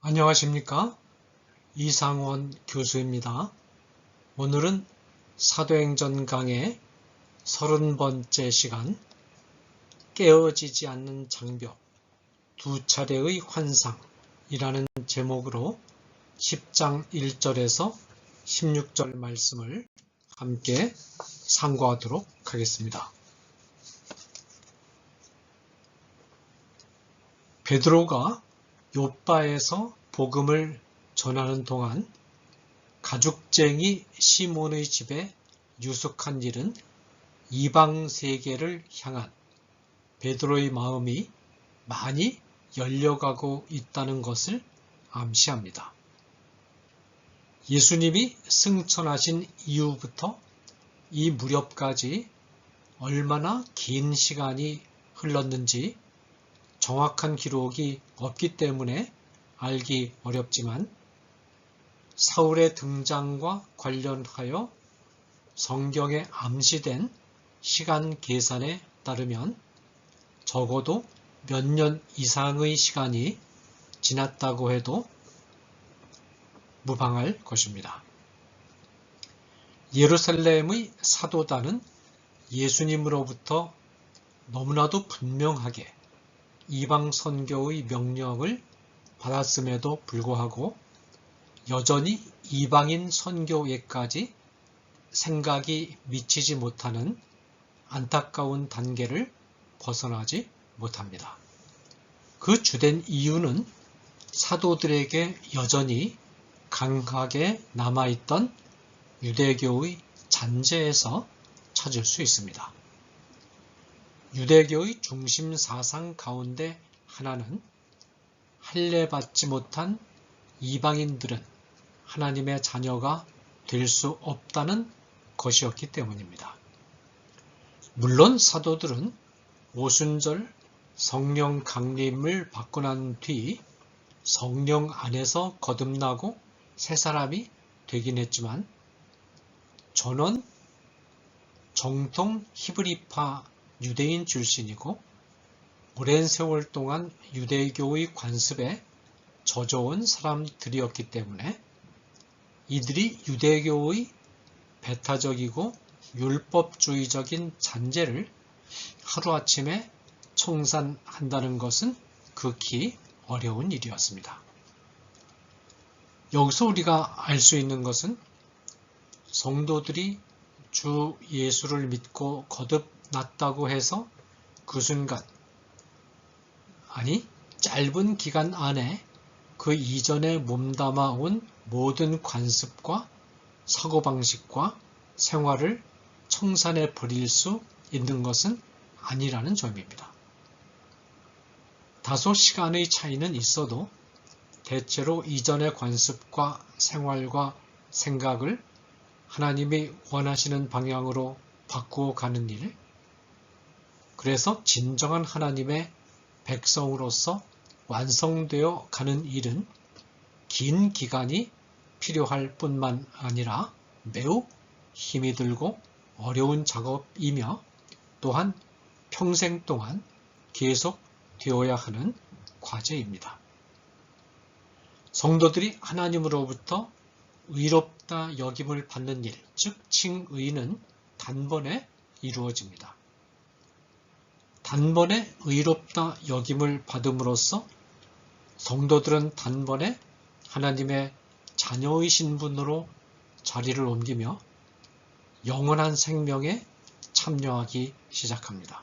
안녕하십니까? 이상원 교수입니다. 오늘은 사도행전 강의 30번째 시간 깨어지지 않는 장벽, 두 차례의 환상이라는 제목으로 10장 1절에서 16절 말씀을 함께 상고하도록 하겠습니다. 베드로가 욥바에서 복음을 전하는 동안 가죽쟁이 시몬의 집에 유숙한 일은 이방 세계를 향한 베드로의 마음이 많이 열려가고 있다는 것을 암시합니다. 예수님이 승천하신 이후부터 이 무렵까지 얼마나 긴 시간이 흘렀는지 정확한 기록이 없기 때문에 알기 어렵지만 사울의 등장과 관련하여 성경에 암시된 시간 계산에 따르면 적어도 몇 년 이상의 시간이 지났다고 해도 무방할 것입니다. 예루살렘의 사도단은 예수님으로부터 너무나도 분명하게 이방 선교의 명령을 받았음에도 불구하고 여전히 이방인 선교에까지 생각이 미치지 못하는 안타까운 단계를 벗어나지 못합니다. 그 주된 이유는 사도들에게 여전히 강하게 남아있던 유대교의 잔재에서 찾을 수 있습니다. 유대교의 중심 사상 가운데 하나는 할례받지 못한 이방인들은 하나님의 자녀가 될 수 없다는 것이었기 때문입니다. 물론 사도들은 오순절 성령 강림을 받고 난 뒤 성령 안에서 거듭나고 새 사람이 되긴 했지만 저는 정통 히브리파 유대인 출신이고 오랜 세월 동안 유대교의 관습에 젖어온 사람들이었기 때문에 이들이 유대교의 배타적이고 율법주의적인 잔재를 하루아침에 청산한다는 것은 극히 어려운 일이었습니다. 여기서 우리가 알 수 있는 것은 성도들이 주 예수를 믿고 거듭났다고 해서 그 순간, 아니 짧은 기간 안에 그 이전에 몸담아 온 모든 관습과 사고방식과 생활을 청산해 버릴 수 있는 것은 아니라는 점입니다. 다소 시간의 차이는 있어도 대체로 이전의 관습과 생활과 생각을 하나님이 원하시는 방향으로 바꾸어 가는 일, 그래서 진정한 하나님의 백성으로서 완성되어 가는 일은 긴 기간이 필요할 뿐만 아니라 매우 힘이 들고 어려운 작업이며 또한 평생 동안 계속 되어야 하는 과제입니다. 성도들이 하나님으로부터 의롭다 여김을 받는 일, 즉 칭의는 단번에 이루어집니다. 단번에 의롭다 여김을 받음으로써 성도들은 단번에 하나님의 자녀의 신분으로 자리를 옮기며 영원한 생명에 참여하기 시작합니다.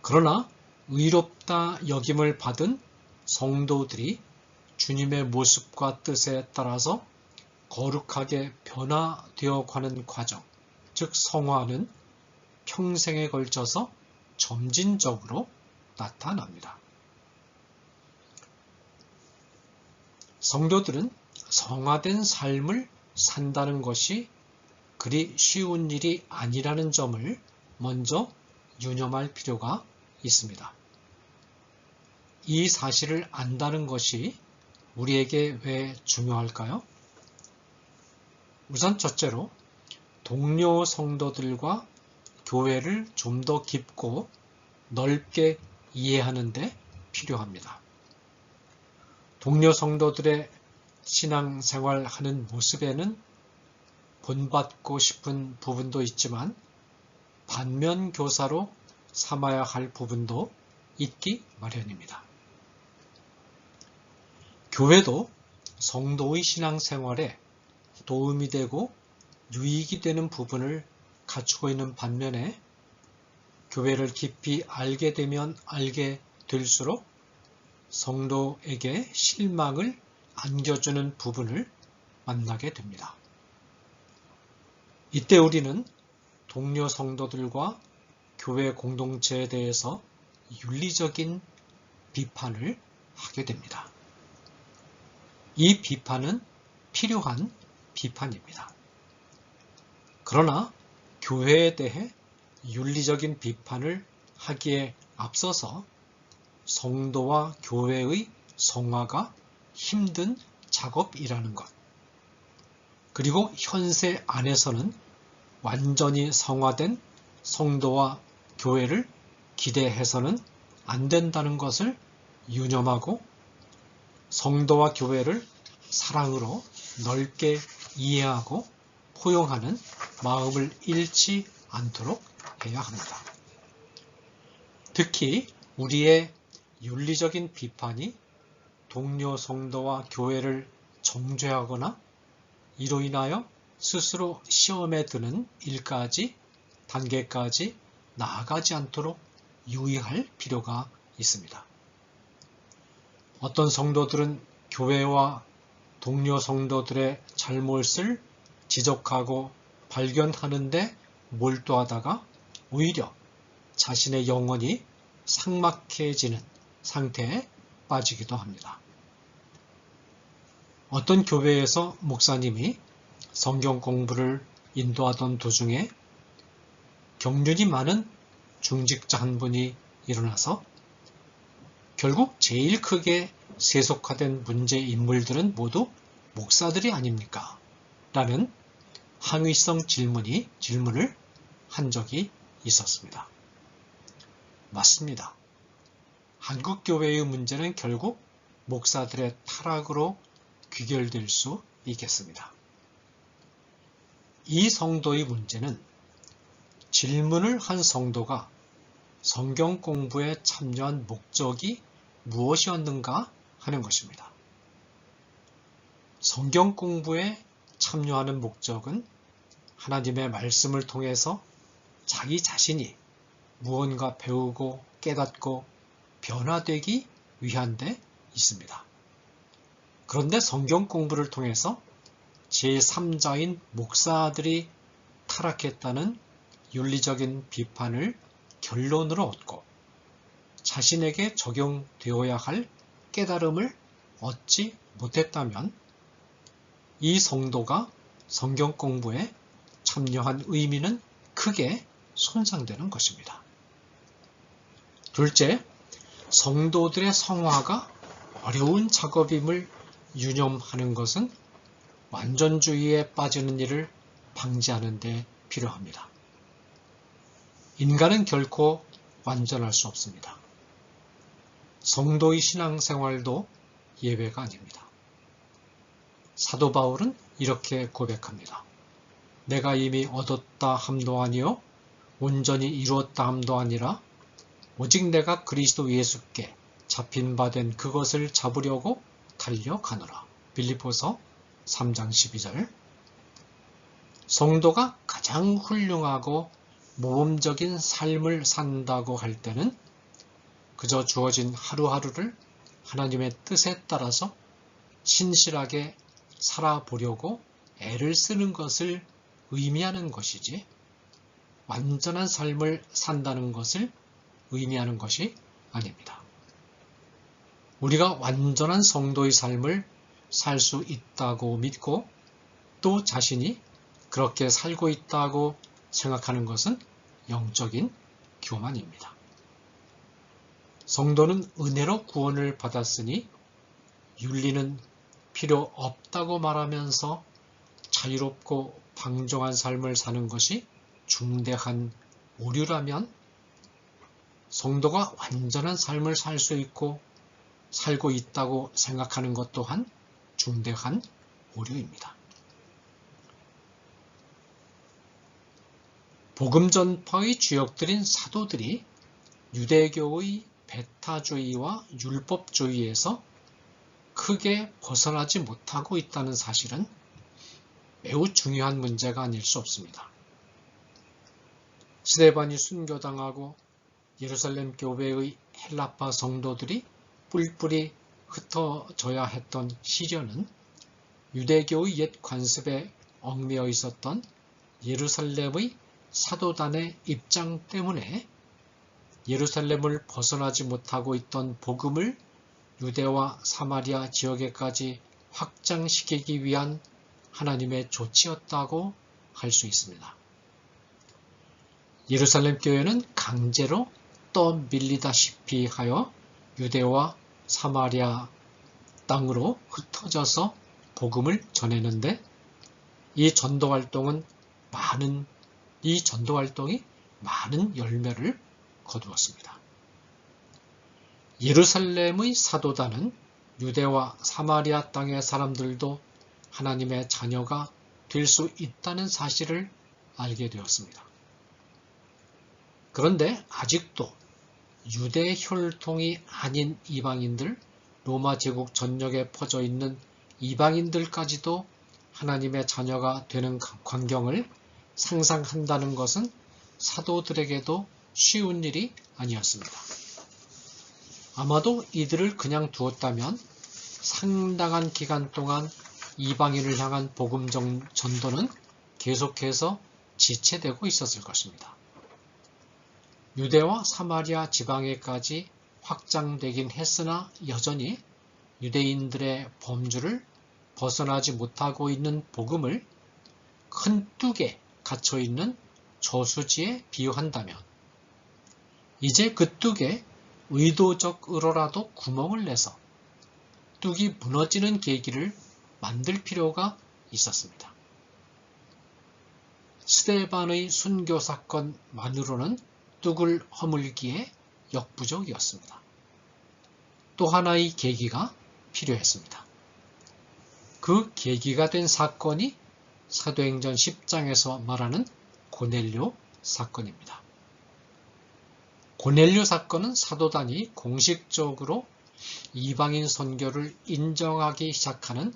그러나 의롭다 여김을 받은 성도들이 주님의 모습과 뜻에 따라서 거룩하게 변화되어 가는 과정, 즉 성화는 평생에 걸쳐서 점진적으로 나타납니다. 성도들은 성화된 삶을 산다는 것이 그리 쉬운 일이 아니라는 점을 먼저 유념할 필요가 있습니다. 이 사실을 안다는 것이 우리에게 왜 중요할까요? 우선 첫째로 동료 성도들과 교회를 좀 더 깊고 넓게 이해하는 데 필요합니다. 동료 성도들의 신앙생활하는 모습에는 본받고 싶은 부분도 있지만 반면 교사로 삼아야 할 부분도 있기 마련입니다. 교회도 성도의 신앙생활에 도움이 되고 유익이 되는 부분을 갖추고 있는 반면에 교회를 깊이 알게 되면 알게 될수록 성도에게 실망을 안겨주는 부분을 만나게 됩니다. 이때 우리는 동료 성도들과 교회 공동체에 대해서 윤리적인 비판을 하게 됩니다. 이 비판은 필요한 비판입니다. 그러나 교회에 대해 윤리적인 비판을 하기에 앞서서 성도와 교회의 성화가 힘든 작업이라는 것, 그리고 현세 안에서는 완전히 성화된 성도와 교회를 기대해서는 안 된다는 것을 유념하고 성도와 교회를 사랑으로 넓게 이해하고 포용하는 마음을 잃지 않도록 해야 합니다. 특히 우리의 윤리적인 비판이 동료 성도와 교회를 정죄하거나 이로 인하여 스스로 시험에 드는 단계까지 나아가지 않도록 유의할 필요가 있습니다. 어떤 성도들은 교회와 동료 성도들의 잘못을 지적하고 발견하는데 몰두하다가 오히려 자신의 영혼이 삭막해지는 상태에 빠지기도 합니다. 어떤 교회에서 목사님이 성경 공부를 인도하던 도중에 경륜이 많은 중직자 한 분이 일어나서 결국 제일 크게 세속화된 문제 인물들은 모두 목사들이 아닙니까? 라는 항의성 질문을 한 적이 있었습니다. 맞습니다. 한국 교회의 문제는 결국 목사들의 타락으로 귀결될 수 있겠습니다. 이 성도의 문제는 질문을 한 성도가 성경 공부에 참여한 목적이 무엇이었는가 하는 것입니다. 성경 공부에 참여하는 목적은 하나님의 말씀을 통해서 자기 자신이 무언가 배우고 깨닫고 변화되기 위한 데 있습니다. 그런데 성경 공부를 통해서 제3자인 목사들이 타락했다는 윤리적인 비판을 결론으로 얻고 자신에게 적용되어야 할 깨달음을 얻지 못했다면 이 성도가 성경 공부에 참여한 의미는 크게 손상되는 것입니다. 둘째, 성도들의 성화가 어려운 작업임을 유념하는 것은 완전주의에 빠지는 일을 방지하는 데 필요합니다. 인간은 결코 완전할 수 없습니다. 성도의 신앙생활도 예외가 아닙니다. 사도 바울은 이렇게 고백합니다. 내가 이미 얻었다 함도 아니요 온전히 이루었다 함도 아니라 오직 내가 그리스도 예수께 잡힌 바 된 그것을 잡으려고 달려가노라. 빌립보서 3장 12절. 성도가 가장 훌륭하고 모범적인 삶을 산다고 할 때는 그저 주어진 하루하루를 하나님의 뜻에 따라서 신실하게 살아보려고 애를 쓰는 것을 의미하는 것이지 완전한 삶을 산다는 것을 의미하는 것이 아닙니다. 우리가 완전한 성도의 삶을 살 수 있다고 믿고 또 자신이 그렇게 살고 있다고 생각하는 것은 영적인 교만입니다. 성도는 은혜로 구원을 받았으니 윤리는 필요 없다고 말하면서 자유롭고 방종한 삶을 사는 것이 중대한 오류라면 성도가 완전한 삶을 살 수 있고 살고 있다고 생각하는 것 또한 중대한 오류입니다. 복음 전파의 주역들인 사도들이 유대교의 배타주의와 율법주의에서 크게 벗어나지 못하고 있다는 사실은 매우 중요한 문제가 아닐 수 없습니다. 스데반이 순교당하고 예루살렘 교회의 헬라파 성도들이 뿔뿔이 흩어져야 했던 시련은 유대교의 옛 관습에 얽매여 있었던 예루살렘의 사도단의 입장 때문에 예루살렘을 벗어나지 못하고 있던 복음을 유대와 사마리아 지역에까지 확장시키기 위한 하나님의 조치였다고 할 수 있습니다. 예루살렘 교회는 강제로 떠밀리다시피 하여 유대와 사마리아 땅으로 흩어져서 복음을 전했는데 이 전도 활동이 많은 열매를 거두었습니다. 예루살렘의 사도단은 유대와 사마리아 땅의 사람들도 하나님의 자녀가 될 수 있다는 사실을 알게 되었습니다. 그런데 아직도 유대 혈통이 아닌 이방인들, 로마 제국 전역에 퍼져 있는 이방인들까지도 하나님의 자녀가 되는 광경을 상상한다는 것은 사도들에게도 쉬운 일이 아니었습니다. 아마도 이들을 그냥 두었다면 상당한 기간 동안 이방인을 향한 복음 전도는 계속해서 지체되고 있었을 것입니다. 유대와 사마리아 지방에까지 확장되긴 했으나 여전히 유대인들의 범주를 벗어나지 못하고 있는 복음을 큰 뚝에 갇혀있는 저수지에 비유한다면 이제 그 뚝에 의도적으로라도 구멍을 내서 뚝이 무너지는 계기를 만들 필요가 있었습니다. 스데반의 순교 사건만으로는 뚝을 허물기에 역부족이었습니다. 또 하나의 계기가 필요했습니다. 그 계기가 된 사건이 사도행전 10장에서 말하는 고넬료 사건입니다. 고넬료 사건은 사도단이 공식적으로 이방인 선교를 인정하기 시작하는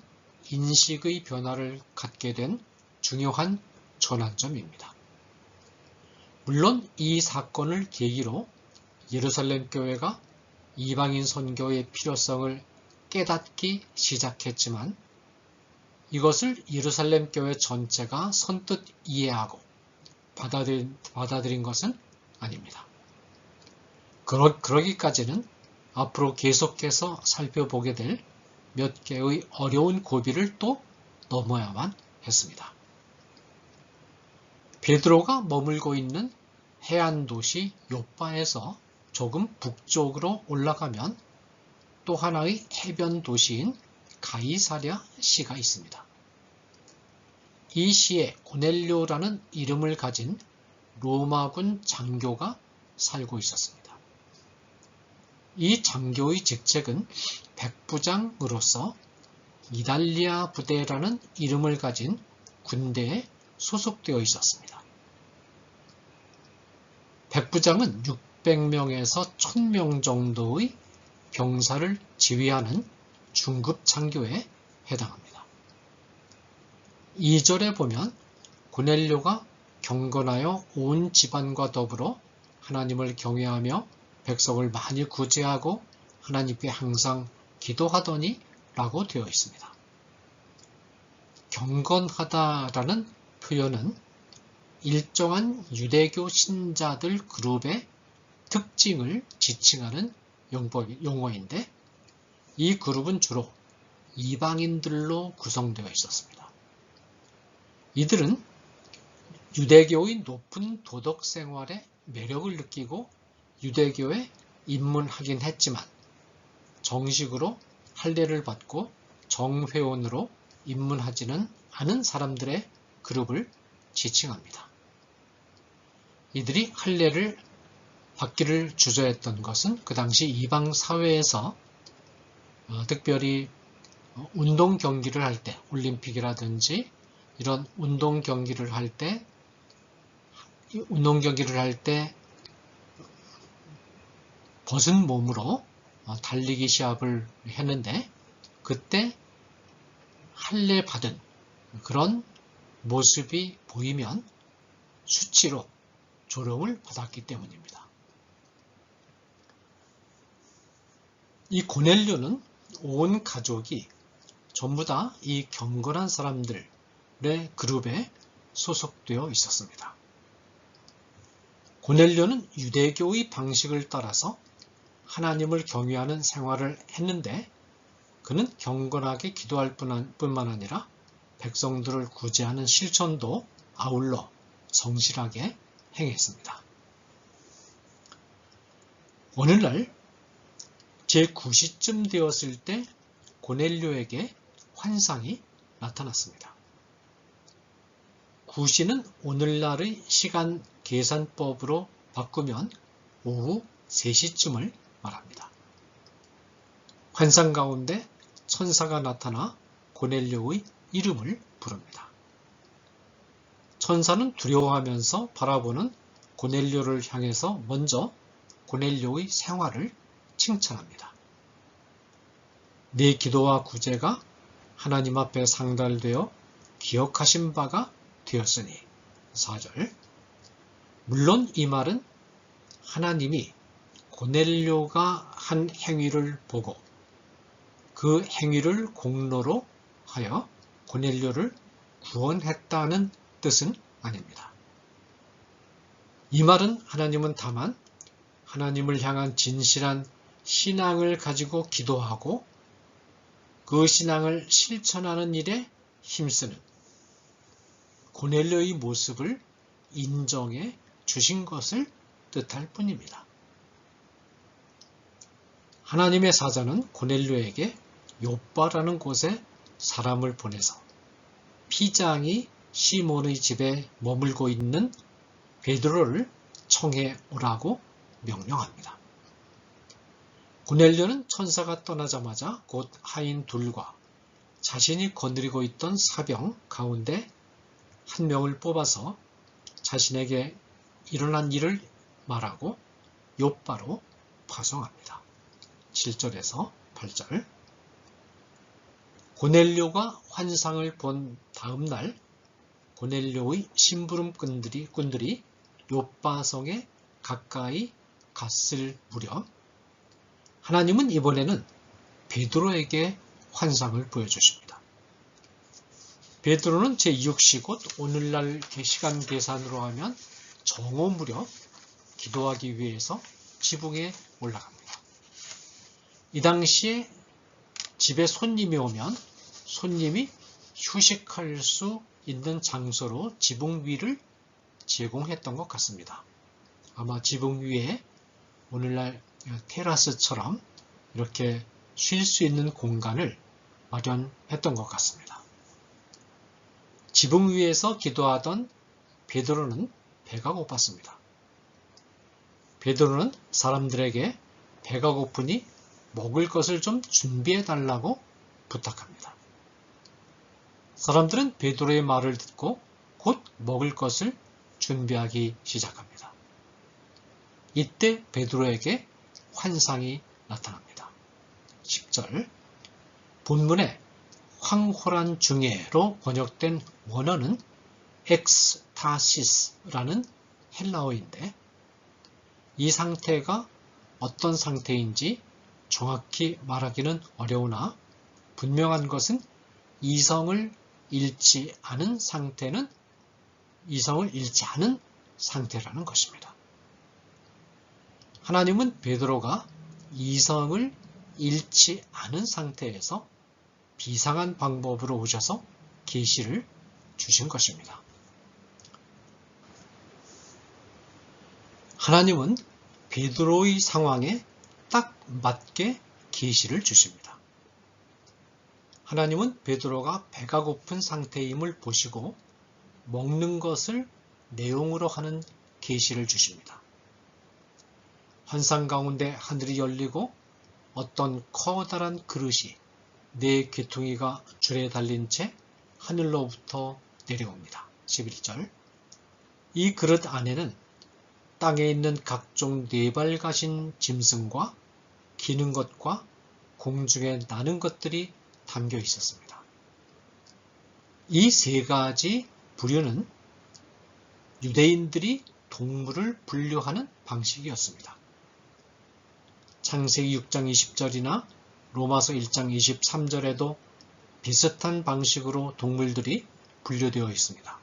인식의 변화를 갖게 된 중요한 전환점입니다. 물론 이 사건을 계기로 예루살렘 교회가 이방인 선교의 필요성을 깨닫기 시작했지만 이것을 예루살렘 교회 전체가 선뜻 이해하고 받아들인 것은 아닙니다. 그러기까지는 앞으로 계속해서 살펴보게 될 몇 개의 어려운 고비를 또 넘어야만 했습니다. 베드로가 머물고 있는 해안 도시 요빠에서 조금 북쪽으로 올라가면 또 하나의 해변 도시인 가이사랴 시가 있습니다. 이 시에 고넬료라는 이름을 가진 로마군 장교가 살고 있었습니다. 이 장교의 직책은 백부장으로서 이달리아 부대라는 이름을 가진 군대에 소속되어 있었습니다. 백부장은 600명에서 1000명 정도의 병사를 지휘하는 중급 장교에 해당합니다. 2절에 보면 고넬료가 경건하여 온 집안과 더불어 하나님을 경외하며 백성을 많이 구제하고 하나님께 항상 기도하더니 라고 되어 있습니다. 경건하다라는 표현은 일정한 유대교 신자들 그룹의 특징을 지칭하는 용어인데 이 그룹은 주로 이방인들로 구성되어 있었습니다. 이들은 유대교의 높은 도덕 생활에 매력을 느끼고 유대교에 입문하긴 했지만 정식으로 할례를 받고 정회원으로 입문하지는 않은 사람들의 그룹을 지칭합니다. 이들이 할례를 받기를 주저했던 것은 그 당시 이방 사회에서 특별히 운동 경기를 할 때, 올림픽이라든지 이런 운동 경기를 할 때 벗은 몸으로 달리기 시합을 했는데 그때 할례 받은 그런 모습이 보이면 수치로 조롱을 받았기 때문입니다. 이 고넬료는 온 가족이 전부 다 이 경건한 사람들의 그룹에 소속되어 있었습니다. 고넬료는 유대교의 방식을 따라서 하나님을 경외하는 생활을 했는데 그는 경건하게 기도할 뿐만 아니라 백성들을 구제하는 실천도 아울러 성실하게 행했습니다. 오늘날 제9시쯤 되었을 때 고넬료에게 환상이 나타났습니다. 9시는 오늘날의 시간 계산법으로 바꾸면 오후 3시쯤을 말합니다. 환상 가운데 천사가 나타나 고넬료의 이름을 부릅니다. 천사는 두려워하면서 바라보는 고넬료를 향해서 먼저 고넬료의 생활을 칭찬합니다. 네 기도와 구제가 하나님 앞에 상달되어 기억하신 바가 되었으니 4절. 물론 이 말은 하나님이 고넬료가 한 행위를 보고 그 행위를 공로로 하여 고넬료를 구원했다는 뜻은 아닙니다. 이 말은 하나님은 다만 하나님을 향한 진실한 신앙을 가지고 기도하고 그 신앙을 실천하는 일에 힘쓰는 고넬료의 모습을 인정해 주신 것을 뜻할 뿐입니다. 하나님의 사자는 고넬료에게 욥바라는 곳에 사람을 보내서 피장이 시몬의 집에 머물고 있는 베드로를 청해 오라고 명령합니다. 고넬료는 천사가 떠나자마자 곧 하인 둘과 자신이 거느리고 있던 사병 가운데 한 명을 뽑아서 자신에게 일어난 일을 말하고 욥바로 파송합니다. 7절에서 8절. 고넬료가 환상을 본 다음 날 고넬료의 심부름꾼들이 욥바성에 가까이 갔을 무렵 하나님은 이번에는 베드로에게 환상을 보여주십니다. 베드로는 제6시 곧 오늘날 시간 계산으로 하면 정오 무렵 기도하기 위해서 지붕에 올라갑니다. 이 당시에 집에 손님이 오면 손님이 휴식할 수 있는 장소로 지붕 위를 제공했던 것 같습니다. 아마 지붕 위에 오늘날 테라스처럼 이렇게 쉴 수 있는 공간을 마련했던 것 같습니다. 지붕 위에서 기도하던 베드로는 배가 고팠습니다. 베드로는 사람들에게 배가 고프니 먹을 것을 좀 준비해 달라고 부탁합니다. 사람들은 베드로의 말을 듣고 곧 먹을 것을 준비하기 시작합니다. 이때 베드로에게 환상이 나타납니다. 10절. 본문에 황홀한 중에로 번역된 원어는 엑스타시스라는 헬라어인데 이 상태가 어떤 상태인지 정확히 말하기는 어려우나 분명한 것은 이성을 잃지 않은 상태라는 것입니다. 하나님은 베드로가 이성을 잃지 않은 상태에서 비상한 방법으로 오셔서 계시를 주신 것입니다. 하나님은 베드로의 상황에 딱 맞게 계시를 주십니다. 하나님은 베드로가 배가 고픈 상태임을 보시고 먹는 것을 내용으로 하는 계시를 주십니다. 환상 가운데 하늘이 열리고 어떤 커다란 그릇이 네 귀퉁이가 줄에 달린 채 하늘로부터 내려옵니다. 11절. 이 그릇 안에는 땅에 있는 각종 네발 가신 짐승과 기는 것과 공중에 나는 것들이 담겨 있었습니다. 이 세 가지 부류는 유대인들이 동물을 분류하는 방식이었습니다. 창세기 6장 20절이나 로마서 1장 23절에도 비슷한 방식으로 동물들이 분류되어 있습니다.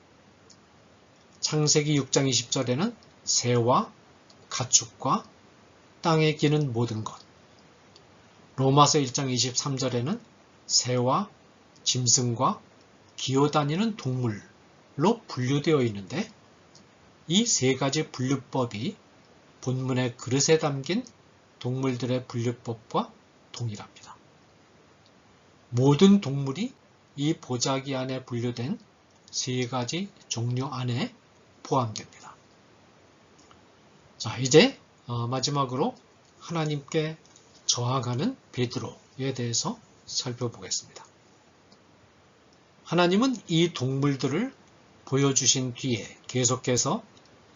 창세기 6장 20절에는 새와 가축과 땅에 기는 모든 것, 로마서 1장 23절에는 새와 짐승과 기어다니는 동물로 분류되어 있는데 이 세 가지 분류법이 본문의 그릇에 담긴 동물들의 분류법과 동일합니다. 모든 동물이 이 보자기 안에 분류된 세 가지 종류 안에 포함됩니다. 자, 이제 마지막으로 하나님께 저항하는 베드로에 대해서 살펴보겠습니다. 하나님은 이 동물들을 보여주신 뒤에 계속해서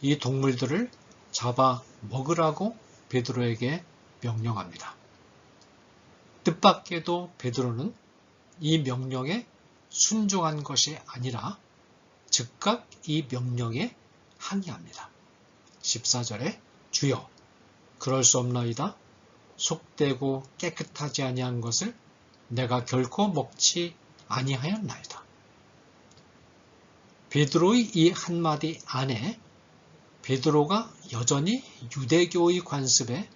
이 동물들을 잡아 먹으라고 베드로에게 명령합니다. 뜻밖에도 베드로는 이 명령에 순종한 것이 아니라 즉각 이 명령에 항의합니다. 14절에 주여 그럴 수 없나이다. 속되고 깨끗하지 아니한 것을 내가 결코 먹지 아니하였나이다. 베드로의 이 한마디 안에 베드로가 여전히 유대교의 관습에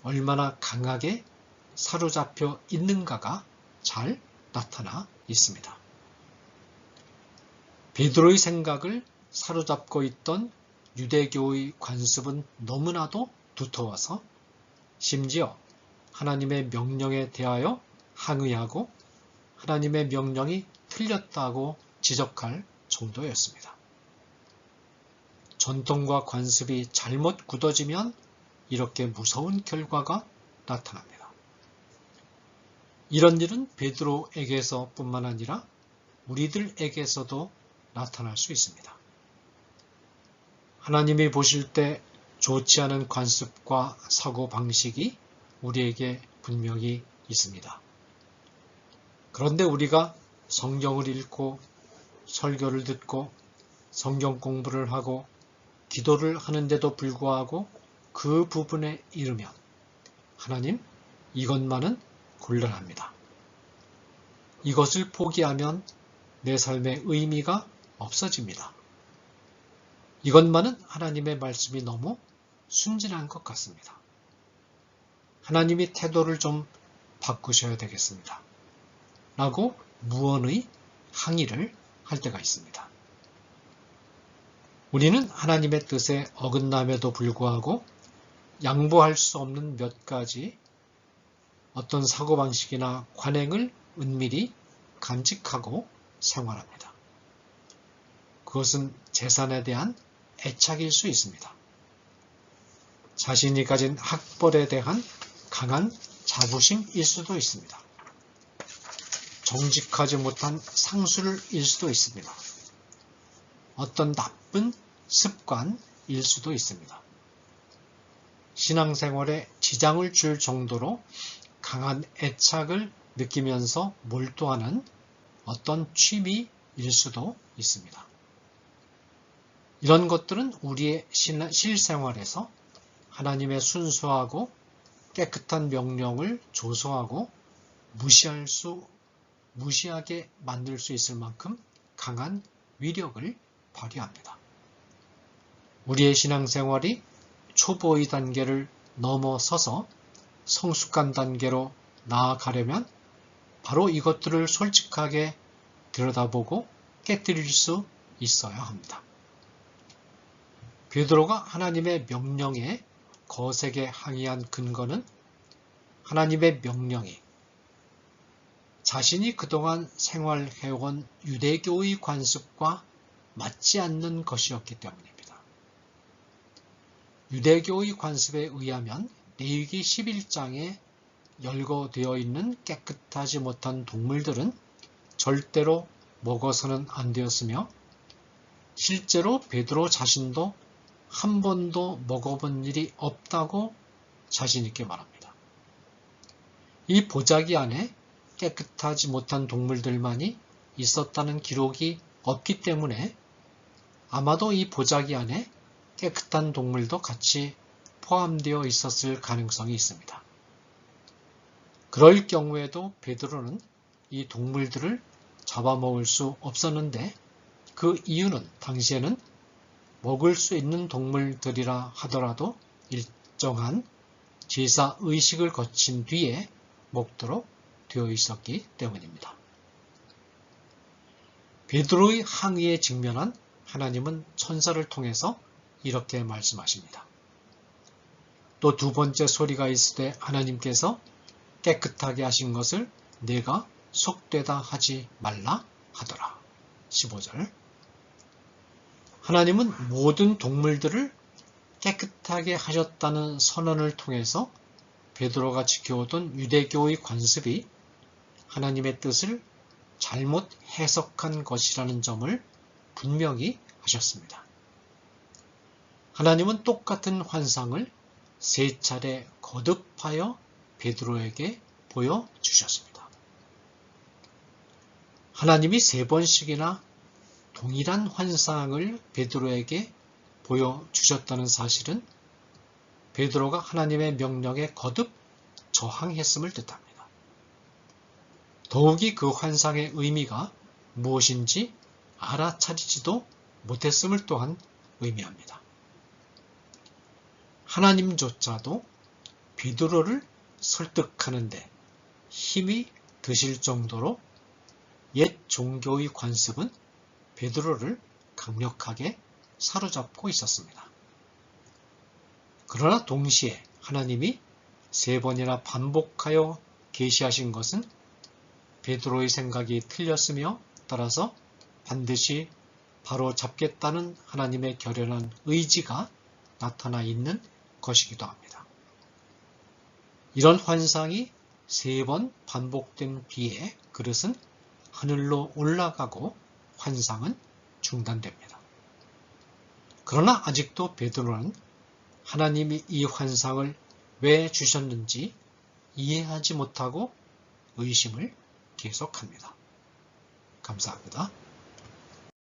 얼마나 강하게 사로잡혀 있는가가 잘 나타나 있습니다. 베드로의 생각을 사로잡고 있던 유대교의 관습은 너무나도 두터워서 심지어 하나님의 명령에 대하여 항의하고 하나님의 명령이 틀렸다고 지적할 정도였습니다. 전통과 관습이 잘못 굳어지면 이렇게 무서운 결과가 나타납니다. 이런 일은 베드로에게서 뿐만 아니라 우리들에게서도 나타날 수 있습니다. 하나님이 보실 때 좋지 않은 관습과 사고방식이 우리에게 분명히 있습니다. 그런데 우리가 성경을 읽고 설교를 듣고 성경 공부를 하고 기도를 하는데도 불구하고 그 부분에 이르면 하나님, 이것만은 곤란합니다. 이것을 포기하면 내 삶의 의미가 없어집니다. 이것만은 하나님의 말씀이 너무 순진한 것 같습니다. 하나님이 태도를 좀 바꾸셔야 되겠습니다. 라고 무언의 항의를 할 때가 있습니다. 우리는 하나님의 뜻에 어긋남에도 불구하고 양보할 수 없는 몇 가지 어떤 사고방식이나 관행을 은밀히 간직하고 생활합니다. 그것은 재산에 대한 애착일 수 있습니다. 자신이 가진 학벌에 대한 강한 자부심일 수도 있습니다. 정직하지 못한 상술일 수도 있습니다. 어떤 나쁜 습관일 수도 있습니다. 신앙생활에 지장을 줄 정도로 강한 애착을 느끼면서 몰두하는 어떤 취미일 수도 있습니다. 이런 것들은 우리의 실생활에서 하나님의 순수하고 깨끗한 명령을 조소하고 무시하게 만들 수 있을 만큼 강한 위력을 발휘합니다. 우리의 신앙생활이 초보의 단계를 넘어서서 성숙한 단계로 나아가려면 바로 이것들을 솔직하게 들여다보고 깨뜨릴 수 있어야 합니다. 베드로가 하나님의 명령에 거세게 항의한 근거는 하나님의 명령이 자신이 그동안 생활해온 유대교의 관습과 맞지 않는 것이었기 때문입니다. 유대교의 관습에 의하면 레위기 11장에 열거되어 있는 깨끗하지 못한 동물들은 절대로 먹어서는 안 되었으며 실제로 베드로 자신도 한 번도 먹어본 일이 없다고 자신 있게 말합니다. 이 보자기 안에 깨끗하지 못한 동물들만이 있었다는 기록이 없기 때문에 아마도 이 보자기 안에 깨끗한 동물도 같이 포함되어 있었을 가능성이 있습니다. 그럴 경우에도 베드로는 이 동물들을 잡아먹을 수 없었는데 그 이유는 당시에는 먹을 수 있는 동물들이라 하더라도 일정한 제사 의식을 거친 뒤에 먹도록 되어 있었기 때문입니다. 베드로의 항의에 직면한 하나님은 천사를 통해서 이렇게 말씀하십니다. 또 두 번째 소리가 있으되 하나님께서 깨끗하게 하신 것을 내가 속되다 하지 말라 하더라. 15절. 하나님은 모든 동물들을 깨끗하게 하셨다는 선언을 통해서 베드로가 지켜오던 유대교의 관습이 하나님의 뜻을 잘못 해석한 것이라는 점을 분명히 하셨습니다. 하나님은 똑같은 환상을 세 차례 거듭하여 베드로에게 보여주셨습니다. 하나님이 세 번씩이나 동일한 환상을 베드로에게 보여주셨다는 사실은 베드로가 하나님의 명령에 거듭 저항했음을 뜻합니다. 더욱이 그 환상의 의미가 무엇인지 알아차리지도 못했음을 또한 의미합니다. 하나님조차도 베드로를 설득하는데 힘이 드실 정도로 옛 종교의 관습은 베드로를 강력하게 사로잡고 있었습니다. 그러나 동시에 하나님이 세 번이나 반복하여 계시하신 것은 베드로의 생각이 틀렸으며 따라서 반드시 바로 잡겠다는 하나님의 결연한 의지가 나타나 있는 것이기도 합니다. 이런 환상이 세 번 반복된 뒤에 그릇은 하늘로 올라가고 환상은 중단됩니다. 그러나 아직도 베드로는 하나님이 이 환상을 왜 주셨는지 이해하지 못하고 의심을 계속합니다. 감사합니다.